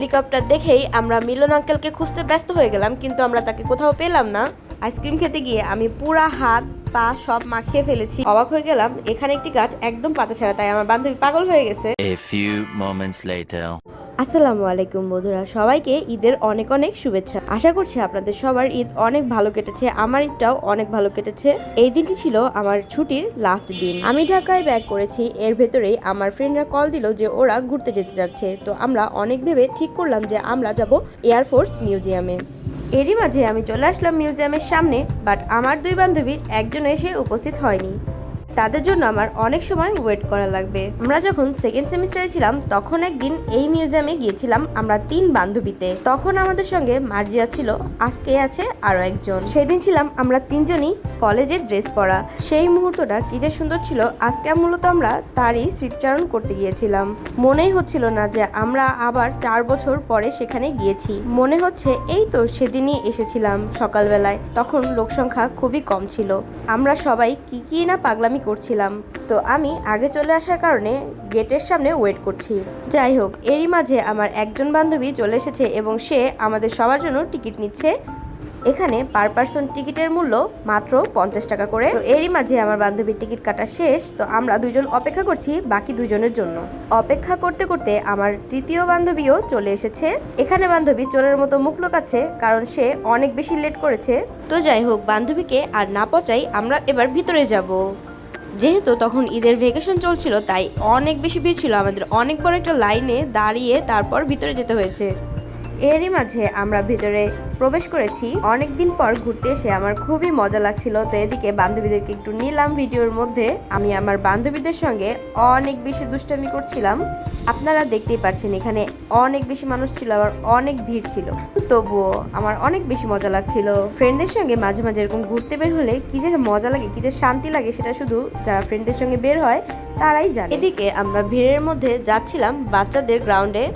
Helicopter দেখেই আমরা মিলন আঙ্কেলকে খুঁজতে ব্যস্ত হয়ে গেলাম, কিন্তু আমরা তাকে কোথাও পেলাম না। আইসক্রিম খেতে গিয়ে আমি পুরা হাত পা সব মাখিয়ে ফেলেছি। অবাক হয়ে গেলাম, এখানে একটি গাছ একদম পাতা ছাড়া, তাই আমার বান্ধবী পাগল হয়ে গেছে। A few moments later. আসসালামু আলাইকুম বন্ধুরা, সবাইকে ঈদের অনেক অনেক শুভেচ্ছা। আশা করছি আপনাদের সবার ঈদ অনেক ভালো কেটেছে। আমার ঈদটাও অনেক ভালো কেটেছে। এই দিনটি ছিল আমার ছুটির লাস্ট দিন। আমি ঢাকায় ব্যাক করেছি, এর ভেতরেই আমার ফ্রেন্ডরা কল দিল যে ওরা ঘুরতে যেতে যাচ্ছে। তো আমরা অনেক ভেবে ঠিক করলাম যে আমরা যাব এয়ারফোর্স মিউজিয়ামে। এরই মাঝে আমি চলে আসলাম মিউজিয়ামের সামনে, বাট আমার দুই বান্ধবীর একজন এসে উপস্থিত হয়নি। তাদের জন্য আমার অনেক সময় ওয়েট করা লাগবে। আমরা যখন সেকেন্ড সেমিস্টারে ছিলাম তখন একদিন এই মিউজিয়ামে গিয়েছিলাম আমরা 3 বান্ধবীতে। তখন আমাদের সঙ্গে মার্জিয়া ছিল, আজকে আছে আরো একজন। সেদিন ছিলাম আমরা 3 জনই কলেজের ড্রেস পরা। সেই মুহূর্তটা কি যে সুন্দর ছিল। আজকে মূলত আমরা তারই স্মৃতিচারণ করতে গিয়েছিলাম। মনেই হচ্ছিল না যে আমরা আবার 4 বছর পরে সেখানে গিয়েছি। মনে হচ্ছে এই তো সেদিনই এসেছিলাম সকালবেলায়, তখন লোক সংখ্যা খুবই কম ছিল। আমরা সবাই কি না পাগলামি করছিলাম। তো আমি আগে চলে আসার কারণে গেটের সামনে ওয়েট করছি। যাই হোক, এরই মাঝে আমার একজন বান্ধবী চলে এসেছে এবং সে আমাদের সবার জন্য টিকিট নিচ্ছে। এখানে পার পারসন টিকিটের মূল্য মাত্র 50 টাকা করে। তো এরই মাঝে আমার বান্ধবীর টিকিট কাটা শেষ। তো আমরা দুজন অপেক্ষা করছি বাকি দুজনের জন্য। অপেক্ষা করতে করতে আমার তৃতীয় বান্ধবীও চলে এসেছে। এখানে বান্ধবী চোরের মতো মুখ লুকাচ্ছে, কারণ সে অনেক বেশি লেট করেছে। তো যাই হোক, বান্ধবীকে আর না পচাই আমরা এবার ভিতরে যাব। যেহেতু তখন ঈদের ভ্যাকেশন চলছিল, তাই অনেক বেশি ভিড় ছিল। আমাদের অনেক বড় একটা লাইনে দাঁড়িয়ে তারপর ভিতরে যেতে হয়েছে। এরই মাঝে আমরা ভিতরে প্রবেশ করেছি। অনেক দিন পর ঘুরতে এসে আমার খুবই মজা লাগছিল। তো এদিকে বান্ধবীদেরকে একটু নিলাম ভিডিওর মধ্যে। আমি আমার বান্ধবীদের সঙ্গে অনেক বেশি দুষ্টামি করছিলাম। আপনারা দেখতেই পাচ্ছেন এখানে অনেক বেশি মানুষ ছিল, আবার অনেক ভিড় ছিল। তবুও আমার অনেক বেশি মজা লাগছিল। ফ্রেন্ডদের সঙ্গে মাঝে মাঝে এরকম ঘুরতে বের হলে কি যে মজা লাগে, কি যে শান্তি লাগে, সেটা শুধু যারা ফ্রেন্ডদের সঙ্গে বের হয় তারাই জানে। এদিকে আমরা ভিড়ের মধ্যে যাচ্ছিলাম বাচ্চাদের গ্রাউন্ডে।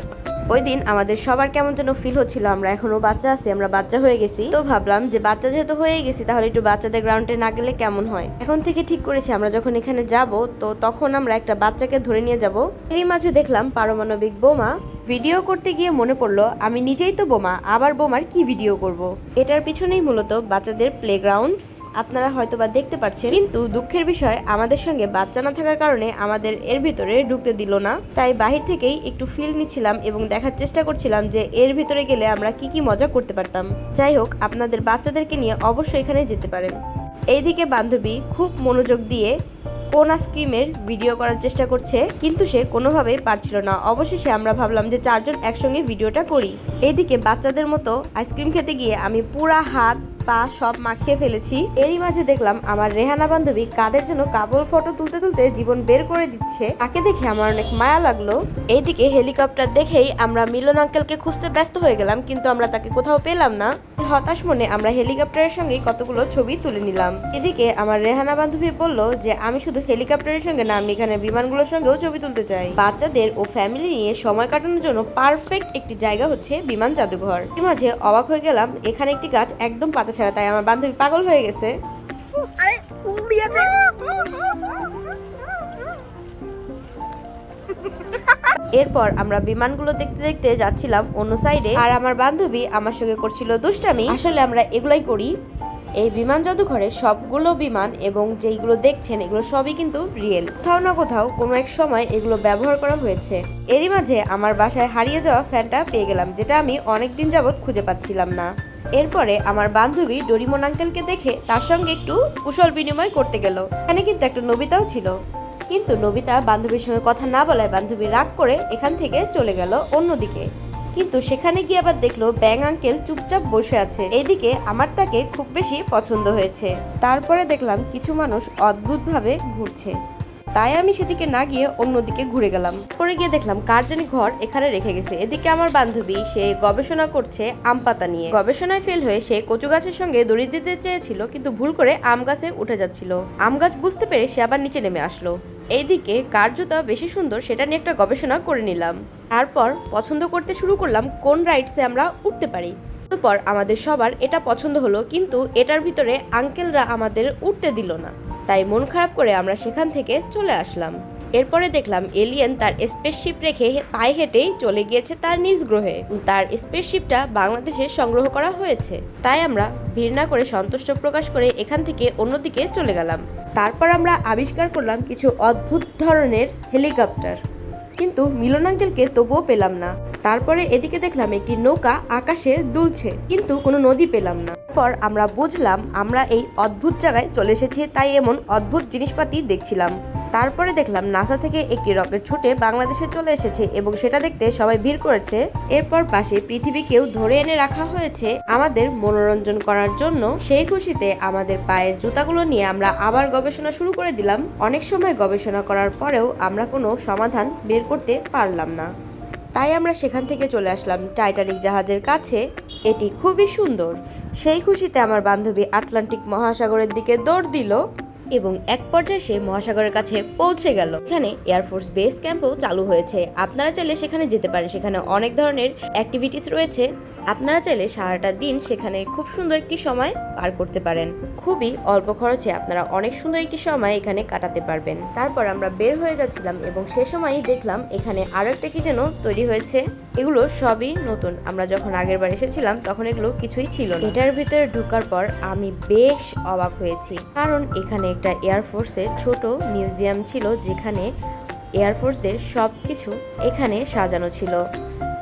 ওই দিন আমাদের সবার কেমন যেন ফিল হচ্ছিল, আমরা এখনো বাচ্চা আছি, আমরা বাচ্চা হয়ে গেছি। তো ভাবলাম যে বাচ্চা যেহেতু হয়ে গেছি, তাহলে একটু বাচ্চাদের গ্রাউন্ডে না গেলে কেমন হয়। এখন থেকে ঠিক করেছি আমরা যখন এখানে যাব, তো তখন আমরা একটা বাচ্চাকে ধরে নিয়ে যাব। এরই মাঝে দেখলাম পারমাণবিক বোমা। ভিডিও করতে গিয়ে মনে পড়লো আমি নিজেই তো বোমা, আবার বোমার কি ভিডিও করব। এটার পিছনেই মূলত বাচ্চাদের প্লেগ্রাউন্ড। আপনারা হয়তোবা দেখতে পাচ্ছেন, কিন্তু দুঃখের বিষয় আমাদের সঙ্গে বাচ্চা না থাকার কারণে আমাদের এর ভিতরে ঢুকতে দিল না। তাই বাহির থেকেই একটু ফিল নিচ্ছিলাম এবং দেখার চেষ্টা করছিলাম যে এর ভিতরে গেলে আমরা কি মজা করতে পারতাম। যাই হোক, আপনাদের বাচ্চাদেরকে নিয়ে অবশ্যই এখানে যেতে পারেন। এইদিকে বান্ধবী খুব মনোযোগ দিয়ে কোন আইসক্রিমের ভিডিও করার চেষ্টা করছে, কিন্তু সে কোনোভাবেই পারছিল না। অবশেষে আমরা ভাবলাম যে 4 জন একসঙ্গে ভিডিওটা করি। এইদিকে বাচ্চাদের মতো আইসক্রিম খেতে গিয়ে আমি পুরা হাত পা সব মাখিয়ে ফেলেছি। এরই মাঝে দেখলাম আমার রেহানা বান্ধবী কাদের জন্য কাপল ফটো তুলতে তুলতে জীবন বের করে দিচ্ছে। তাকে দেখে আমার অনেক মায়া লাগলো। এইদিকে হেলিকপ্টার দেখেই আমরা মিলন আঙ্কেলকে খুঁজতে ব্যস্ত হয়ে গেলাম, কিন্তু আমরা তাকে কোথাও পেলাম না। হতাশ মনে আমরা হেলিকপ্টারের সঙ্গে কতগুলো ছবি তুলে নিলাম। এদিকে আমার রেহানা বান্ধবী বলল যে আমি শুধু হেলিকপ্টারের সঙ্গে না, আমি এখানে বিমানগুলোর সঙ্গেও ছবি তুলতে চাই। বাচ্চাদের ও ফ্যামিলি নিয়ে সময় কাটানোর জন্য পারফেক্ট একটি জায়গা হচ্ছে বিমান জাদুঘর। এর মাঝে অবাক হয়ে গেলাম, এখানে একটি গাছ একদম পাতা ছাড়া, তাই আমার বান্ধবী পাগল হয়ে গেছে। এরপর আমরা বিমানগুলো দেখতে দেখতে যাচ্ছিলাম অন্য সাইডে, আর আমার বান্ধবী আমার সঙ্গে করছিল দুষ্টামি। আসলে আমরা এগুলাই করি। এই বিমান জাদুঘরে সবগুলো বিমান এবং যেইগুলো দেখছেন এগুলো সবই কিন্তু রিয়েল। কোথাও না কোথাও কোনো এক সময় এগুলো ব্যবহার করা হয়েছে। এরই মাঝে আমার বাসায় হারিয়ে যাওয়া ফ্যানটা পেয়ে গেলাম, যেটা আমি অনেকদিন যাবৎ খুঁজে পাচ্ছিলাম না। এরপরে আমার বান্ধবী ডোরিমন আঙ্কেলকে দেখে তার সঙ্গে একটু কুশল বিনিময় করতে গেল। এখানে কিন্তু একটা নবিতাও ছিল, কিন্তু নবিতা বান্ধবীর সঙ্গে কথা না বলায় বান্ধবী রাগ করে এখান থেকে চলে গেল অন্যদিকে। কিন্তু সেখানে গিয়ে আবার দেখলো ব্যাং আঙ্কেল চুপচাপ বসে আছে। এইদিকে আমার তাকে খুব বেশি পছন্দ হয়েছে। তারপরে দেখলাম কিছু মানুষ অদ্ভুতভাবে ঘুরছে, তাই আমি সেদিকে না গিয়ে অন্যদিকে ঘুরে গেলাম। পরে গিয়ে দেখলাম কার জানি ঘর এখানে রেখে গেছে। এদিকে আমার বান্ধবী সে গবেষণা করছে আম পাতা নিয়ে। গবেষণায় ফেল হয়ে সে কচু গাছের সঙ্গে দড়ি দিতে চেয়েছিল, কিন্তু ভুল করে আম গাছে উঠে যাচ্ছিল। আম গাছ বুঝতে পেরে সে আবার নিচে নেমে আসলো। এইদিকে কার জুতা বেশি সুন্দর সেটা নিয়ে একটা গবেষণা করে নিলাম। তারপর পছন্দ করতে শুরু করলাম কোন রাইডসে আমরা উঠতে পারি। তারপর আমাদের সবার এটা পছন্দ হলো, কিন্তু এটার ভিতরে আঙ্কেলরা আমাদের উঠতে দিল না। তাই মন খারাপ করে আমরা সেখান থেকে চলে আসলাম। এরপরে দেখলাম এলিয়েন তার স্পেসশিপ রেখে পায়ে হেঁটেই চলে গিয়েছে তার নিজ গ্রহে। তার স্পেসশিপটা বাংলাদেশে সংগ্রহ করা হয়েছে, তাই আমরা ভিড় না করে সন্তুষ্ট প্রকাশ করে এখান থেকে অন্যদিকে চলে গেলাম। তারপর আমরা আবিষ্কার করলাম কিছু অদ্ভুত ধরনের হেলিকপ্টার, কিন্তু মিলন আঙ্কেলকে তবুও পেলাম না। তারপরে এদিকে দেখলাম একটি নৌকা আকাশে দুলছে, কিন্তু কোনো নদী পেলাম না। পর আমরা বুঝলাম আমরা এই অদ্ভুত জায়গায় চলে এসেছি, তাই এমন অদ্ভুত জিনিসপাতি দেখছিলাম। তারপরে দেখলাম নাসা থেকে একটি রকেট ছুটে বাংলাদেশে চলে এসেছে এবং সেটা দেখতে সবাই ভিড় করেছে। এরপর পাশে পৃথিবীকেও ধরে এনে রাখা হয়েছে আমাদের মনোরঞ্জন করার জন্য। সেই খুশিতে আমাদের পায়ের জুতাগুলো নিয়ে আমরা আবার গবেষণা শুরু করে দিলাম। অনেক সময় গবেষণা করার পরেও আমরা কোনো সমাধান বের করতে পারলাম না, তাই আমরা সেখান থেকে চলে আসলাম টাইটানিক জাহাজের কাছে। এটি খুবই সুন্দর। সেই খুশিতে আমার বান্ধবী আটলান্টিক মহাসাগরের দিকে দৌড় দিল এবং এক পর্যায়ে সে মহাসাগরের কাছে পৌঁছে গেল। এখানে এয়ারফোর্স বেস ক্যাম্পও চালু হয়েছে, আপনারা চাইলে সেখানে যেতে পারেন। সেখানে অনেক ধরনের অ্যাক্টিভিটিস রয়েছে, আপনারা চাইলে সারাটা দিন সেখানে খুব সুন্দর একটি সময় পার করতে পারেন। খুবই অল্প খরচে আপনারা অনেক সুন্দর একটি সময় এখানে কাটাতে পারবেন। তারপর আমরা বের হয়ে যাচ্ছিলাম এবং সে সময়ই দেখলাম এখানে আরো একটা কি যেন তৈরি হয়েছে। এগুলো সবই নতুন, আমরা যখন আগের বার এসেছিলাম তখন এগুলো কিছুই ছিল না। এটার ভিতরে ঢোকার পর আমি বেশ অবাক হয়েছি, কারণ এখানে একটা এয়ারফোর্সের ছোট মিউজিয়াম ছিল, যেখানে এয়ারফোর্সদের সব কিছু এখানে সাজানো ছিল।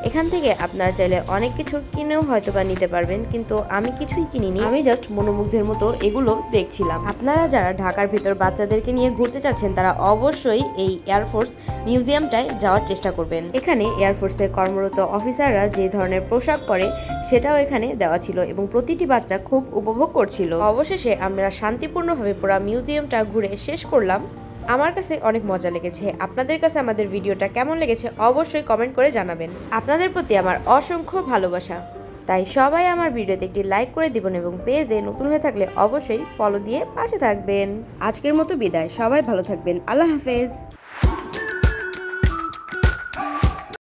এখান থেকে আপনারা চাইলে অনেক কিছু কিনেও হয়তো বা নিতে পারবেন, কিন্তু আমি কিছুই কিনিনি। আমি জাস্ট মনোমুগ্ধের মতো এগুলো দেখছিলাম। আপনারা যারা ঢাকার ভিতর বাচ্চাদেরকে নিয়ে ঘুরতে চাচ্ছেন তারা অবশ্যই এই এয়ারফোর্স মিউজিয়ামটায় যাওয়ার চেষ্টা করবেন। এখানে এয়ারফোর্সের কর্মরত অফিসাররা যে ধরনের পোশাক পরে সেটাও এখানে দেওয়া ছিল এবং প্রতিটি বাচ্চা খুব উপভোগ করছিল। অবশেষে আমরা শান্তিপূর্ণভাবে পুরো মিউজিয়ামটা ঘুরে শেষ করলাম। আমার কাছে অনেক মজা লেগেছে। আপনাদের কাছে আমাদের ভিডিওটা কেমন লেগেছে অবশ্যই কমেন্ট করে জানাবেন। আপনাদের প্রতি আমার অসংখ্য ভালোবাসা, তাই সবাই আমার ভিডিওতে একটি লাইক করে দিবেন এবং পেজে নতুন হয়ে থাকলে অবশ্যই ফলো দিয়ে পাশে থাকবেন। আজকের মতো বিদায়, সবাই ভালো থাকবেন, আল্লাহ হাফেজ।